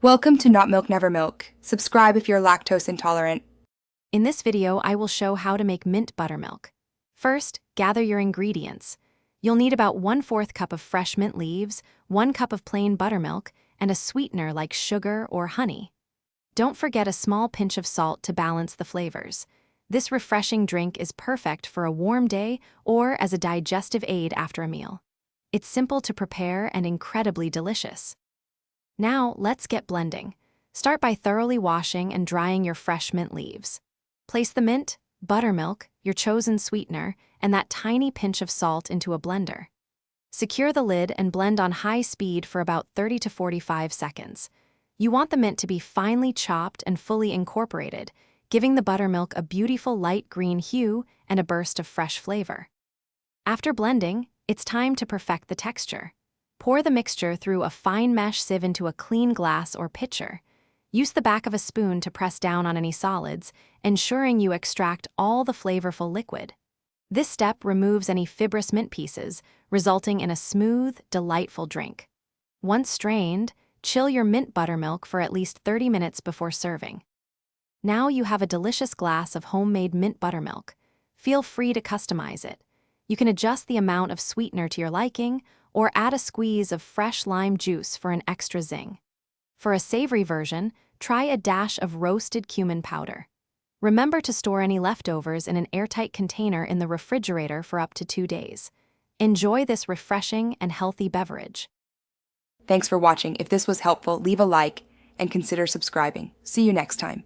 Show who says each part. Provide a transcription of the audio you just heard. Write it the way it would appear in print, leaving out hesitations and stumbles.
Speaker 1: Welcome to Not Milk Never Milk. Subscribe if you're lactose intolerant.
Speaker 2: In this video, I will show how to make mint buttermilk. First, gather your ingredients. You'll need about 1/4 cup of fresh mint leaves, 1 cup of plain buttermilk, and a sweetener like sugar or honey. Don't forget a small pinch of salt to balance the flavors. This refreshing drink is perfect for a warm day or as a digestive aid after a meal. It's simple to prepare and incredibly delicious. Now, let's get blending. Start by thoroughly washing and drying your fresh mint leaves. Place the mint, buttermilk, your chosen sweetener, and that tiny pinch of salt into a blender. Secure the lid and blend on high speed for about 30 to 45 seconds. You want the mint to be finely chopped and fully incorporated, giving the buttermilk a beautiful light green hue and a burst of fresh flavor. After blending, it's time to perfect the texture. Pour the mixture through a fine mesh sieve into a clean glass or pitcher. Use the back of a spoon to press down on any solids, ensuring you extract all the flavorful liquid. This step removes any fibrous mint pieces, resulting in a smooth, delightful drink. Once strained, chill your mint buttermilk for at least 30 minutes before serving. Now you have a delicious glass of homemade mint buttermilk. Feel free to customize it. You can adjust the amount of sweetener to your liking, or add a squeeze of fresh lime juice for an extra zing. For a savory version, try a dash of roasted cumin powder. Remember to store any leftovers in an airtight container in the refrigerator for up to 2 days. Enjoy this refreshing and healthy beverage.
Speaker 1: Thanks for watching. If this was helpful, leave a like and consider subscribing. See you next time.